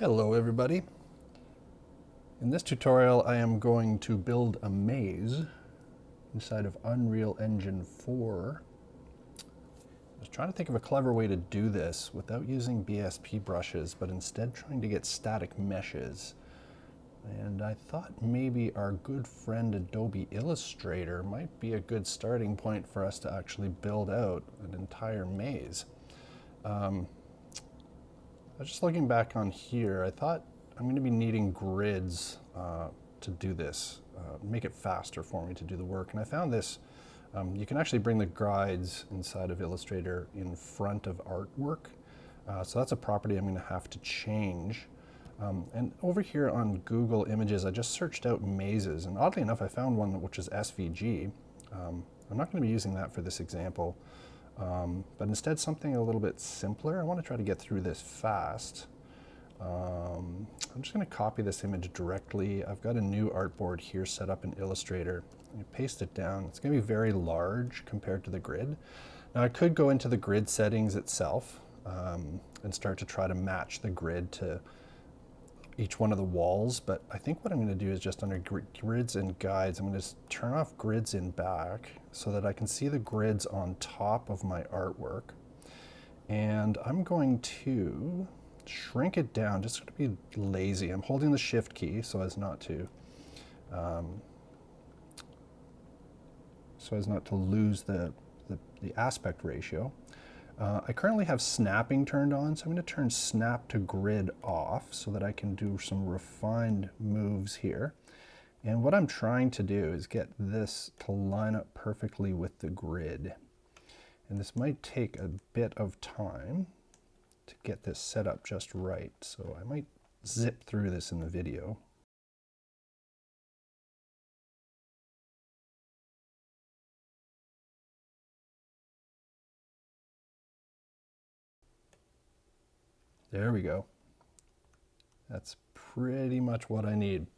Hello everybody. In this tutorial I am going to build a maze inside of Unreal Engine 4. I was trying to think of a clever way to do this without using BSP brushes, but instead trying to get static meshes. And I thought maybe our good friend Adobe Illustrator might be a good starting point for us to actually build out an entire maze. I was just looking back on here, I thought I'm going to be needing grids to do this, make it faster for me to do the work. And I found this, you can actually bring the guides inside of Illustrator in front of artwork. So that's a property I'm going to have to change. And over here on Google Images, I just searched out mazes, and oddly enough, I found one which is SVG. I'm not going to be using that for this example, but instead something a little bit simpler. I want to try to get through this fast. I'm just going to copy this image directly. I've got a new artboard here set up in Illustrator. You paste it down. It's going to be very large compared to the grid. Now I could go into the grid settings itself and start to try to match the grid to each one of the walls, but I think what I'm going to do is just under grids and guides, I'm going to turn off grids in back so that I can see the grids on top of my artwork. And I'm going to shrink it down, just to be lazy. I'm holding the shift key so as not to lose the aspect ratio. I currently have snapping turned on, so I'm going to turn snap to grid off so that I can do some refined moves here. And what I'm trying to do is get this to line up perfectly with the grid. And this might take a bit of time to get this set up just right, so I might zip through this in the video. There we go. That's pretty much what I need.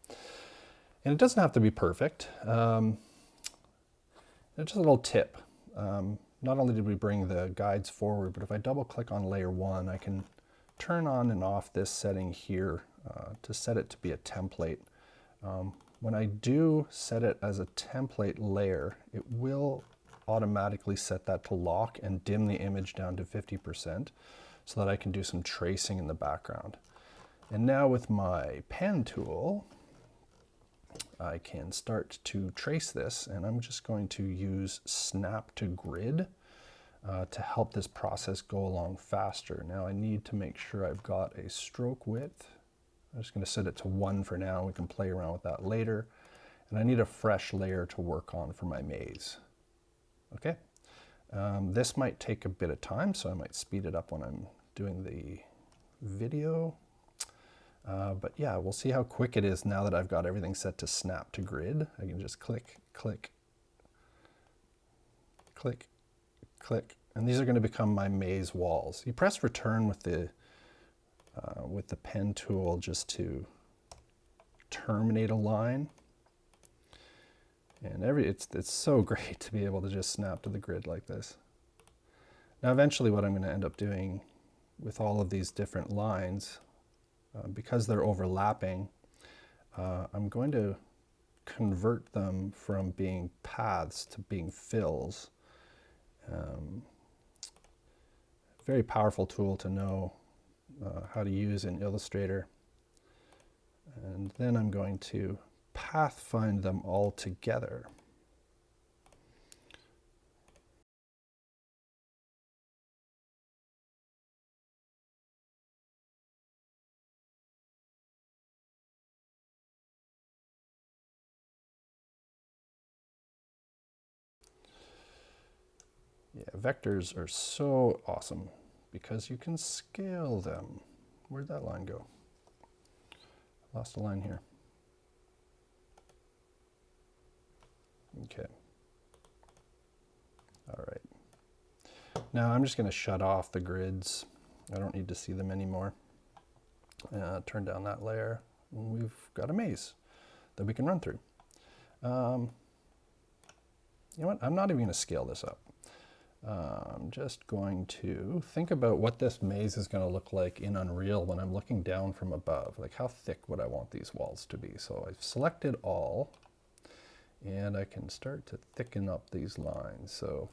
And it doesn't have to be perfect. Just a little tip. Not only did we bring the guides forward, but if I double click on layer 1, I can turn on and off this setting here to set it to be a template. When I do set it as a template layer, it will automatically set that to lock and dim the image down to 50% so that I can do some tracing in the background. And now with my pen tool, I can start to trace this, and I'm just going to use snap to grid to help this process go along faster. Now I need to make sure I've got a stroke width. I'm just going to set it to 1 for now. We can play around with that later. And I need a fresh layer to work on for my maze. Okay. This might take a bit of time, so I might speed it up when I'm doing the video. But yeah, we'll see how quick it is now that I've got everything set to snap to grid. I can just click, click, click, click, and these are going to become my maze walls. You press return with the pen tool just to terminate a line. And it's so great to be able to just snap to the grid like this. Now eventually what I'm going to end up doing with all of these different lines, because they're overlapping, I'm going to convert them from being paths to being fills. Very powerful tool to know how to use in Illustrator. And then I'm going to pathfind them all together. Yeah, vectors are so awesome because you can scale them. Where'd that line go? Lost a line here. Okay. All right. Now I'm just going to shut off the grids. I don't need to see them anymore. Turn down that layer, and we've got a maze that we can run through. You know what? I'm not even going to scale this up. I'm just going to think about what this maze is going to look like in Unreal when I'm looking down from above. Like, how thick would I want these walls to be? So I've selected all, and I can start to thicken up these lines. So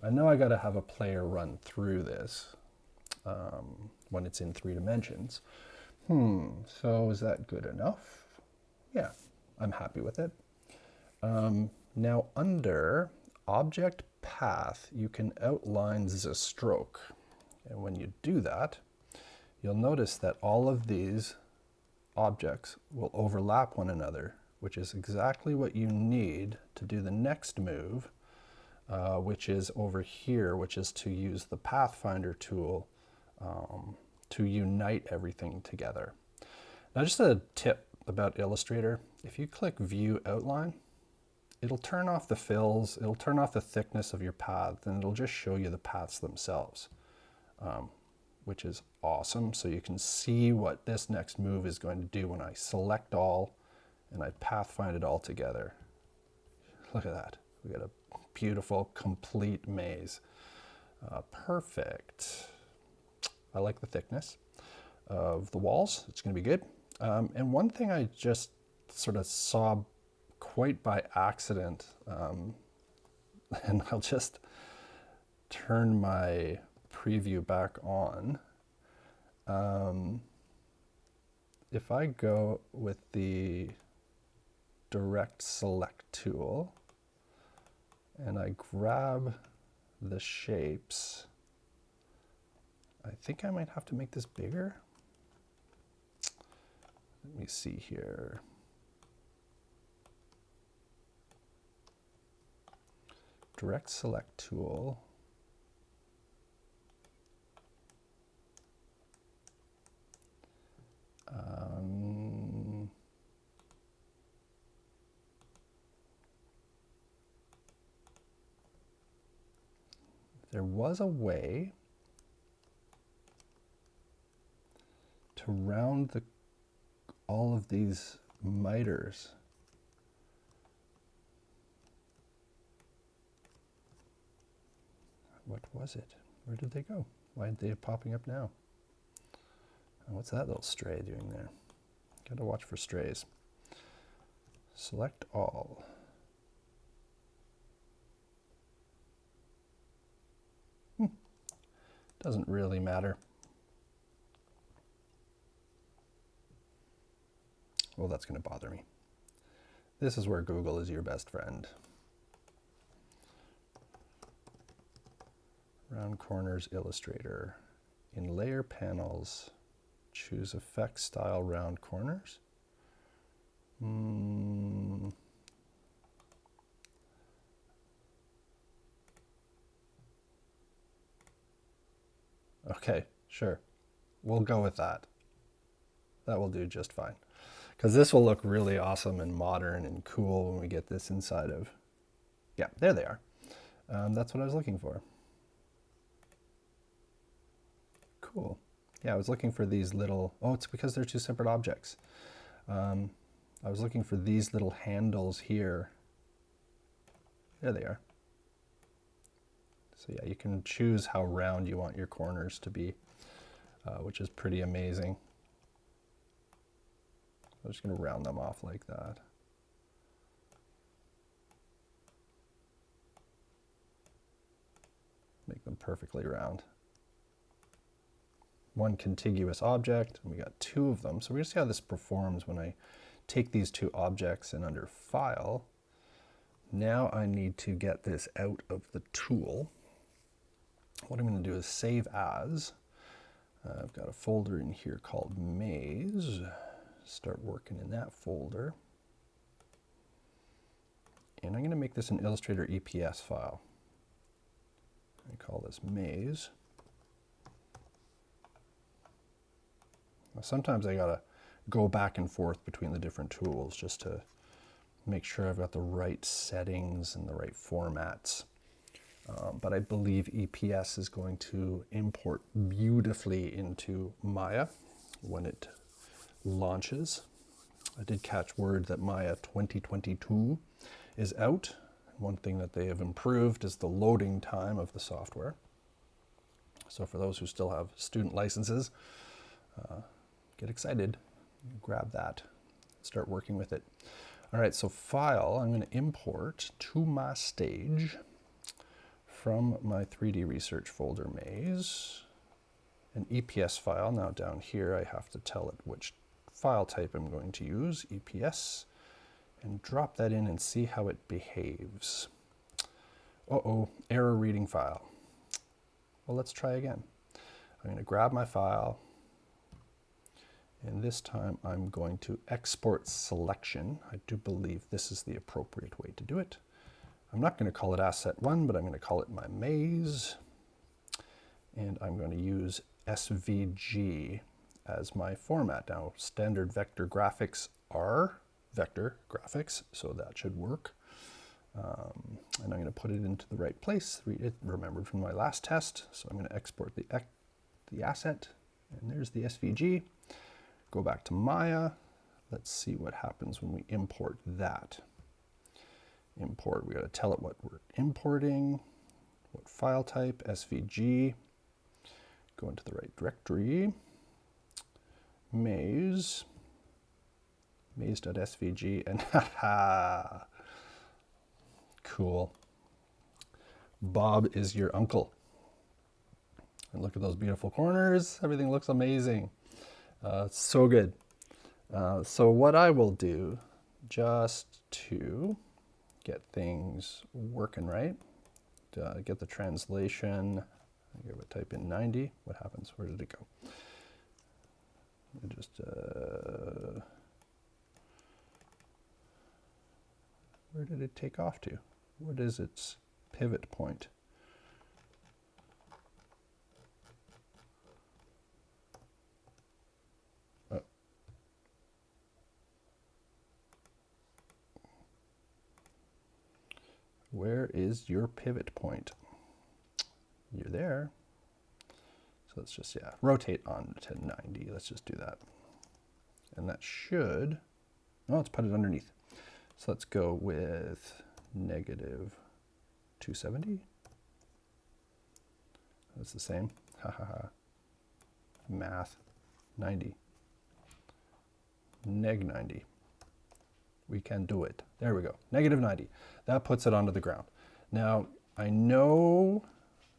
I know I got to have a player run through this when it's in 3 dimensions. So is that good enough? Yeah, I'm happy with it. Now under Object Path, you can outline the stroke. And when you do that, you'll notice that all of these objects will overlap one another, which is exactly what you need to do the next move, which is over here, which is to use the Pathfinder tool to unite everything together. Now, just a tip about Illustrator. If you click View Outline, it'll turn off the fills, it'll turn off the thickness of your path, and it'll just show you the paths themselves, which is awesome. So you can see what this next move is going to do when I select all and I pathfind it all together. Look at that. We got a beautiful, complete maze. Perfect. I like the thickness of the walls. It's going to be good. And one thing I just sort of saw quite by accident, and I'll just turn my preview back on. If I go with the direct select tool and I grab the shapes, I think I might have to make this bigger. Let me see here. Direct select tool. There was a way to round all of these miters. What was it? Where did they go? Why aren't they popping up now? And what's that little stray doing there? Gotta watch for strays. Select all. Doesn't really matter. Well, that's going to bother me. This is where Google is your best friend. Round corners, Illustrator. In layer panels, choose effect style round corners. Okay, sure. We'll go with that. That will do just fine. Because this will look really awesome and modern and cool when we get this inside of... Yeah, there they are. That's what I was looking for. Cool. Yeah, I was looking for these little... Oh, it's because they're 2 separate objects. I was looking for these little handles here. There they are. So yeah, you can choose how round you want your corners to be, which is pretty amazing. I'm just going to round them off like that. Make them perfectly round. One contiguous object, and we got 2 of them. So we're going to see how this performs when I take these 2 objects and under File. Now I need to get this out of the tool. What I'm going to do is save as. I've got a folder in here called Maze. Start working in that folder. And I'm going to make this an Illustrator EPS file. I call this Maze. Now, sometimes I got to go back and forth between the different tools just to make sure I've got the right settings and the right formats. But I believe EPS is going to import beautifully into Maya when it launches. I did catch word that Maya 2022 is out, One thing that they have improved is the loading time of the software. So for those who still have student licenses, get excited, grab that, start working with it. All right, so file, I'm going to import to my stage from my 3D research folder maze, an EPS file. Now down here, I have to tell it which file type I'm going to use, EPS, and drop that in and see how it behaves. Uh-oh, error reading file. Well, let's try again. I'm going to grab my file, and this time I'm going to export selection. I do believe this is the appropriate way to do it. I'm not going to call it asset 1, but I'm going to call it my maze. And I'm going to use SVG as my format. Now, standard vector graphics are vector graphics, so that should work. And I'm going to put it into the right place. It remembered from my last test. So I'm going to export the asset, and there's the SVG. Go back to Maya. Let's see what happens when we import that. Import, we got to tell it what we're importing, what file type, SVG. Go into the right directory. Maze, maze.svg, and haha, cool. Bob is your uncle. And look at those beautiful corners. Everything looks amazing. So good. So what I will do, just to get things working right, get the translation, I would type in 90. What happens? Where did it go? Just where did it take off to? What is its pivot point? Where is your pivot point? You're there. So let's just, yeah, rotate on to 90. Let's just do that. And that should, oh, let's put it underneath. So let's go with negative 270. That's the same. Ha ha ha. Math. 90. Neg 90. We can do it. There we go. Negative 90. That puts it onto the ground. Now, I know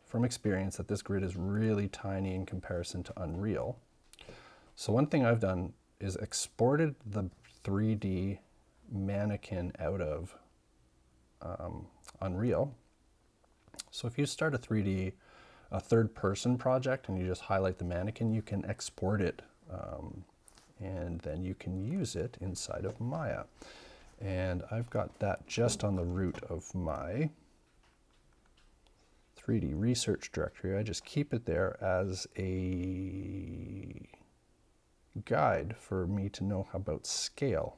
from experience that this grid is really tiny in comparison to Unreal. So one thing I've done is exported the 3D mannequin out of Unreal. So if you start a third-person project and you just highlight the mannequin, you can export it and then you can use it inside of Maya. And I've got that just on the root of my 3D research directory. I just keep it there as a guide for me to know about scale.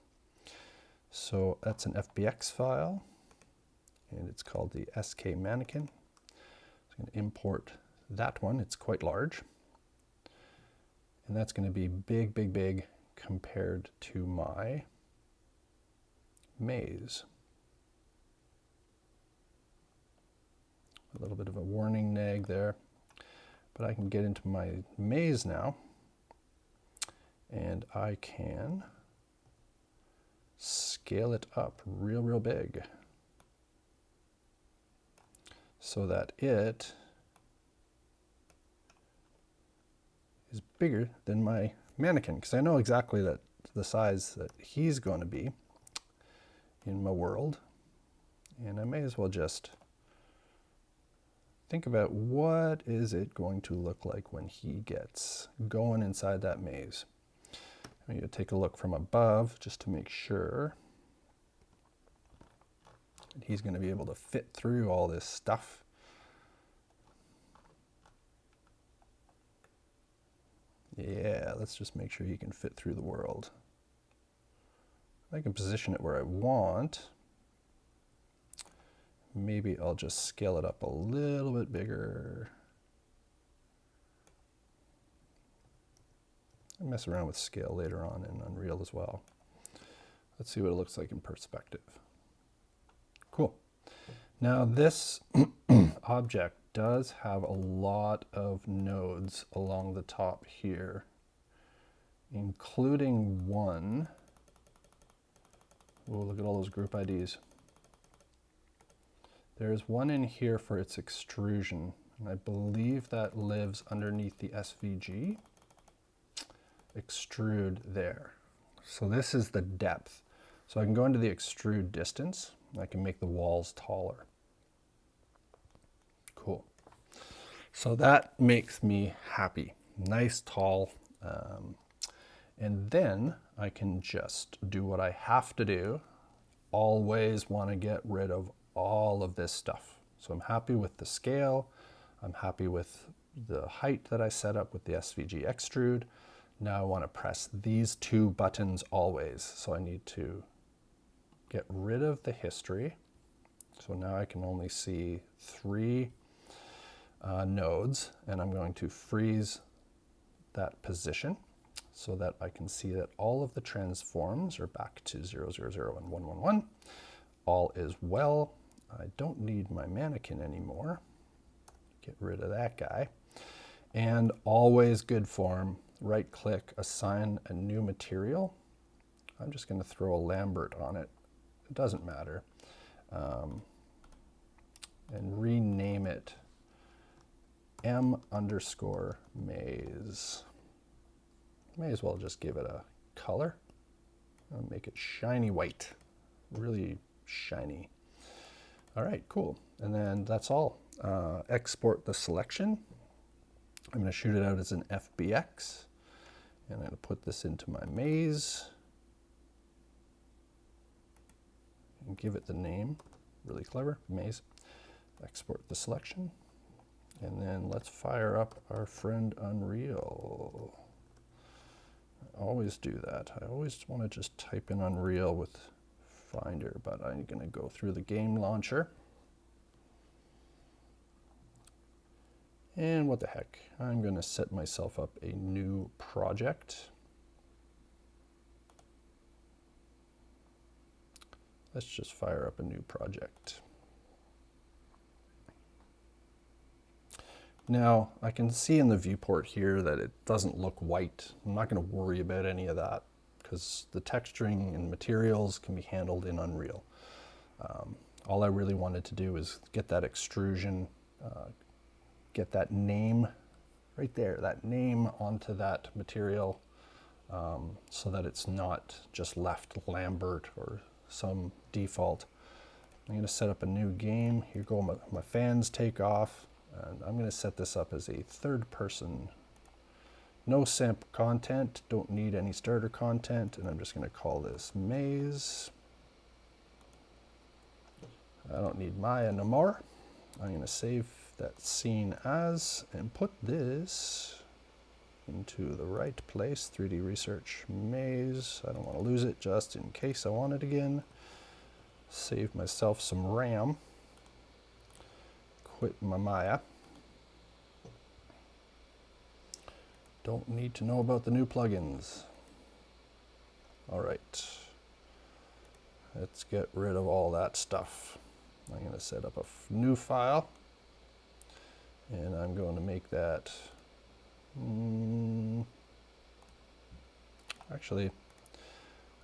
So that's an FBX file, and it's called the SK mannequin. So I'm going to import that one. It's quite large. And that's going to be big, big, big compared to my maze. A little bit of a warning neg there, but I can get into my maze now, and I can scale it up real, real big so that it is bigger than my mannequin, because I know exactly that the size that he's going to be in my world. And I may as well just think about what is it going to look like when he gets going inside that maze. I'm going to take a look from above just to make sure that he's going to be able to fit through all this stuff. Yeah, let's just make sure he can fit through the world. I can position it where I want. Maybe I'll just scale it up a little bit bigger. I'll mess around with scale later on in Unreal as well. Let's see what it looks like in perspective. Cool. Now this object does have a lot of nodes along the top here, including one. Oh, look at all those group IDs. There's one in here for its extrusion, and I believe that lives underneath the SVG. Extrude there. So this is the depth. So I can go into the extrude distance, and I can make the walls taller. Cool. So that makes me happy. Nice, tall. And then I can just do what I have to do. Always want to get rid of all of this stuff. So I'm happy with the scale. I'm happy with the height that I set up with the SVG extrude. Now I want to press these two buttons always. So I need to get rid of the history. So now I can only see 3 nodes, and I'm going to freeze that position so that I can see that all of the transforms are back to 0, 0, 0, and 1, 1, 1. All is well. I don't need my mannequin anymore. Get rid of that guy. And always good form, right click, assign a new material. I'm just going to throw a Lambert on it. It doesn't matter. And rename it M_maze. May as well just give it a color and make it shiny white, really shiny. All right, cool. And then that's all. Export the selection. I'm going to shoot it out as an FBX, and I'm going to put this into my maze and give it the name. Really clever, maze. Export the selection, and then let's fire up our friend Unreal. I always do that. I always want to just type in Unreal with Finder, but I'm going to go through the game launcher. And what the heck, I'm going to set myself up a new project. Let's just fire up a new project. Now, I can see in the viewport here that it doesn't look white. I'm not going to worry about any of that because the texturing and materials can be handled in Unreal. All I really wanted to do is get that extrusion, get that name right there, that name onto that material so that it's not just left Lambert or some default. I'm going to set up a new game. Here go my fans take off. And I'm going to set this up as a third person. No sample content, don't need any starter content, and I'm just going to call this Maze. I don't need Maya no more. I'm going to save that scene as and put this into the right place. 3D Research Maze. I don't want to lose it just in case I want it again. Save myself some RAM. Quit my Maya. Don't need to know about the new plugins. All right. Let's get rid of all that stuff. I'm going to set up a new file. And I'm going to make that... Actually,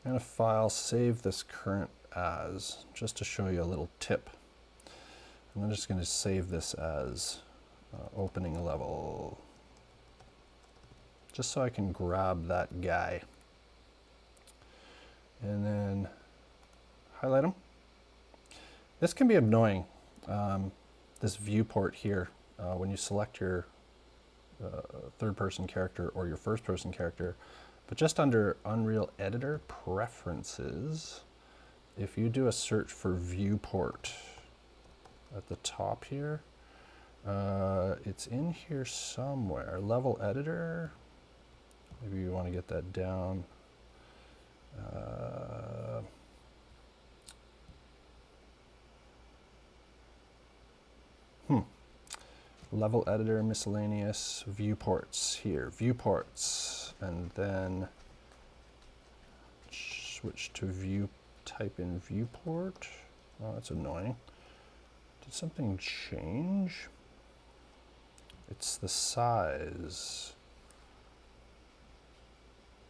I'm going to file save this current as, just to show you a little tip. I'm just going to save this as opening level, just so I can grab that guy. And then highlight him. This can be annoying, this viewport here, when you select your third-person character or your first-person character. But just under Unreal Editor Preferences, if you do a search for viewport, at the top here. It's in here somewhere. Level editor. Maybe you want to get that down. Level editor, miscellaneous, viewports here. Viewports. And then switch to view, type in viewport. Oh, that's annoying. Did something change? It's the size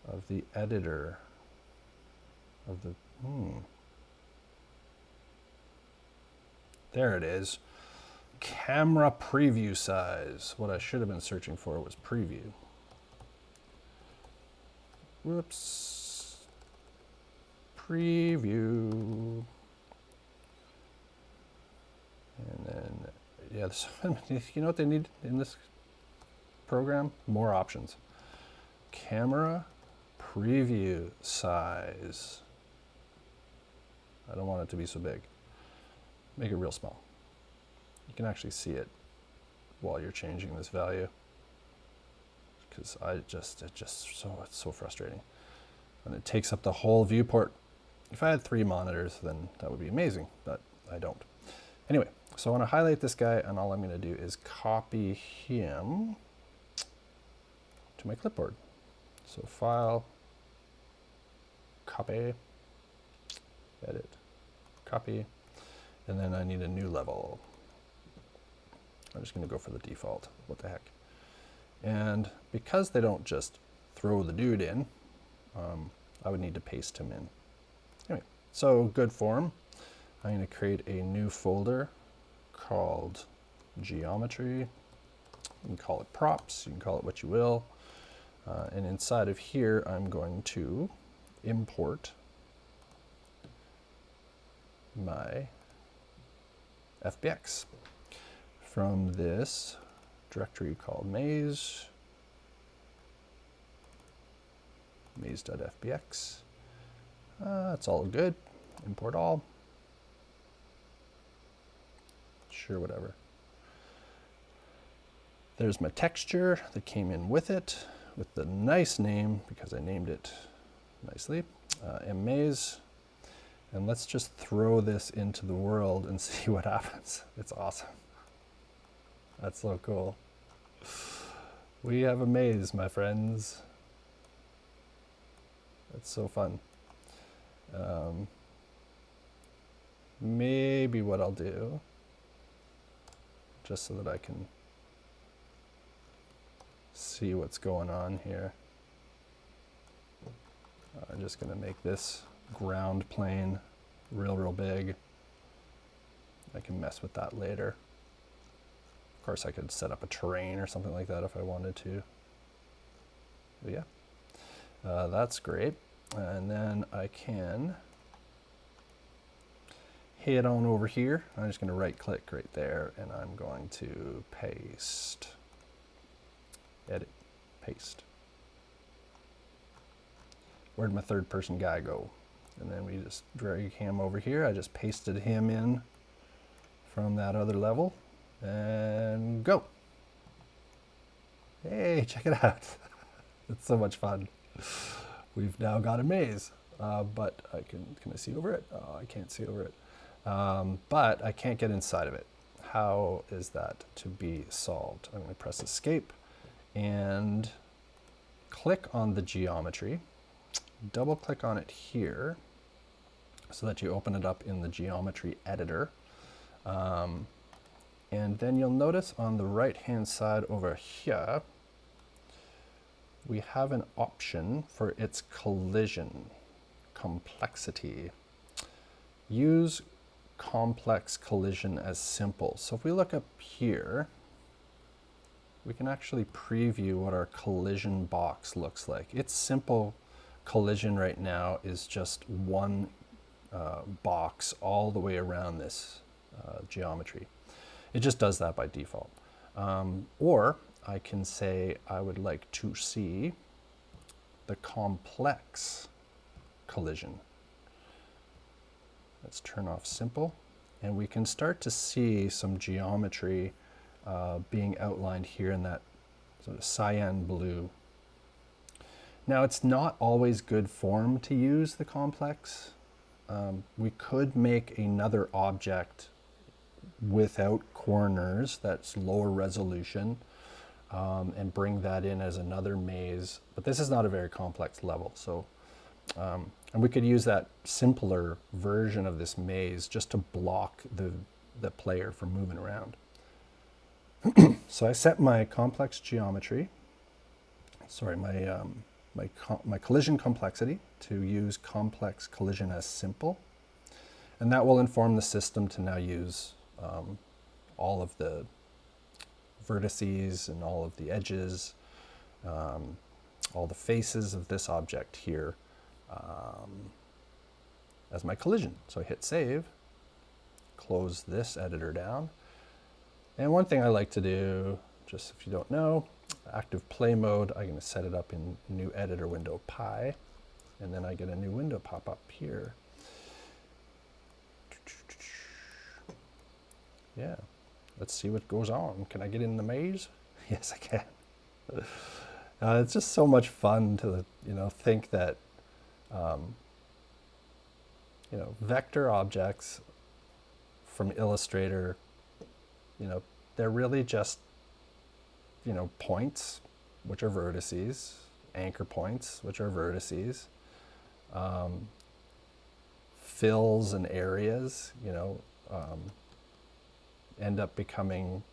of the editor of the, There it is. Camera preview size. What I should have been searching for was preview. Whoops. Preview. And then, yeah, this, you know what they need in this program? More options. Camera preview size. I don't want it to be so big. Make it real small. You can actually see it while you're changing this value. Because it's so frustrating. And it takes up the whole viewport. If I had 3 monitors, then that would be amazing, but I don't. Anyway, so I want to highlight this guy, and all I'm going to do is copy him to my clipboard. So File, Copy, Edit, Copy, and then I need a new level. I'm just going to go for the default. What the heck? And because they don't just throw the dude in, I would need to paste him in. Anyway, so good form. I'm going to create a new folder called Geometry. You can call it Props. You can call it what you will. And inside of here, I'm going to import my FBX from this directory called maze, maze.fbx. That's all good. Import all. Sure, whatever. There's my texture that came in with it, with the nice name, because I named it nicely, mmaze. And let's just throw this into the world and see what happens. It's awesome. That's so cool. We have a maze, my friends. That's so fun. Maybe what I'll do, just so that I can see what's going on here. I'm just going to make this ground plane real big. I can mess with that later. Of course, I could set up a terrain or something like that if I wanted to. But yeah, that's great. And then I can head on over here. I'm just going to right click right there, and I'm going to paste. Edit, paste. Where'd my third person guy go? And then we just drag him over here. I just pasted him in from that other level. And go. Hey, check it out. It's so much fun. We've now got a maze, but can I see over it? Oh, I can't see over it. But I can't get inside of it. How is that to be solved? I'm going to press escape and click on the geometry, double click on it here so that you open it up in the geometry editor. And then you'll notice on the right hand side over here, we have an option for its collision complexity. Use complex collision as simple. So if we look up here, we can actually preview what our collision box looks like. Its simple collision right now is just one box all the way around this geometry. It just does that by default. Or I can say I would like to see the complex collision. Let's turn off simple, and we can start to see some geometry being outlined here in that sort of cyan blue. Now, it's not always good form to use the complex. We could make another object without corners that's lower resolution and bring that in as another maze, but this is not a very complex level. So, and we could use that simpler version of this maze just to block the the player from moving around. So I set my complex geometry, sorry, my collision complexity to use complex collision as simple. And that will inform the system to now use all of the vertices and all of the edges, all the faces of this object here as my collision. So I hit save, close this editor down. And one thing I like to do, just if you don't know, active play mode, I'm going to set it up in new editor window pi, and then I get a new window pop up here. Yeah, let's see what goes on. Can I get in the maze? Yes, I can. It's just so much fun to, think that, vector objects from Illustrator, they're really just, points, which are vertices, anchor points, which are vertices, fills and areas, end up becoming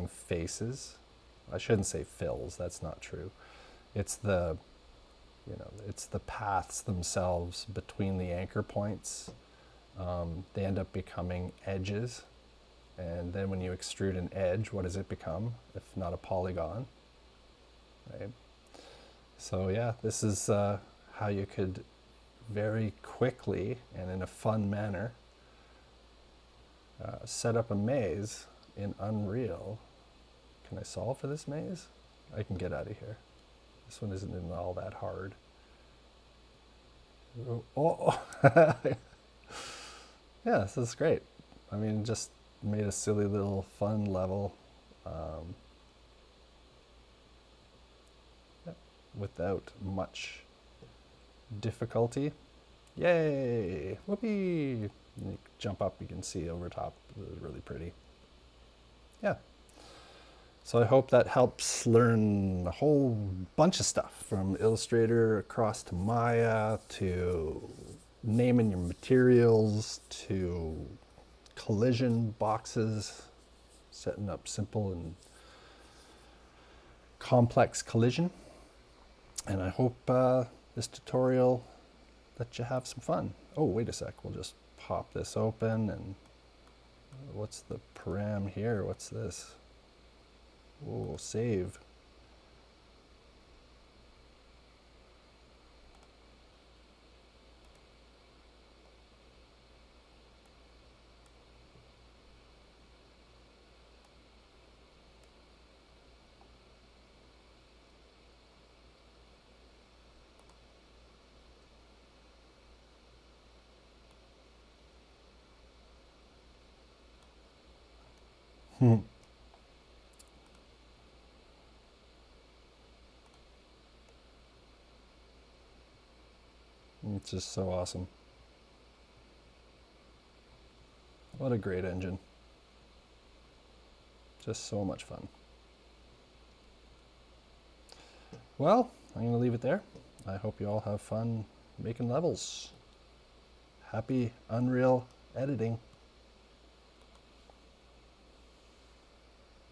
faces. I shouldn't say fills, that's not true. It's the paths themselves between the anchor points. They end up becoming edges. And then when you extrude an edge, what does it become if not a polygon? Right? So yeah, this is how you could very quickly and in a fun manner set up a maze in Unreal. Can I solve for this maze? I can get out of here. This one isn't even all that hard. Oh. Yeah, this is great. I mean, just made a silly little fun level without much difficulty. Yay! Whoopee! And you jump up, you can see over top. It was really pretty. Yeah. So I hope that helps learn a whole bunch of stuff, from Illustrator across to Maya, to naming your materials, to collision boxes, setting up simple and complex collision. And I hope this tutorial let you have some fun. Oh, wait a sec, we'll just pop this open, and what's the param here? What's this? Oh, save. It's just so awesome. What a great engine. Just so much fun. Well, I'm going to leave it there. I hope you all have fun making levels. Happy Unreal editing.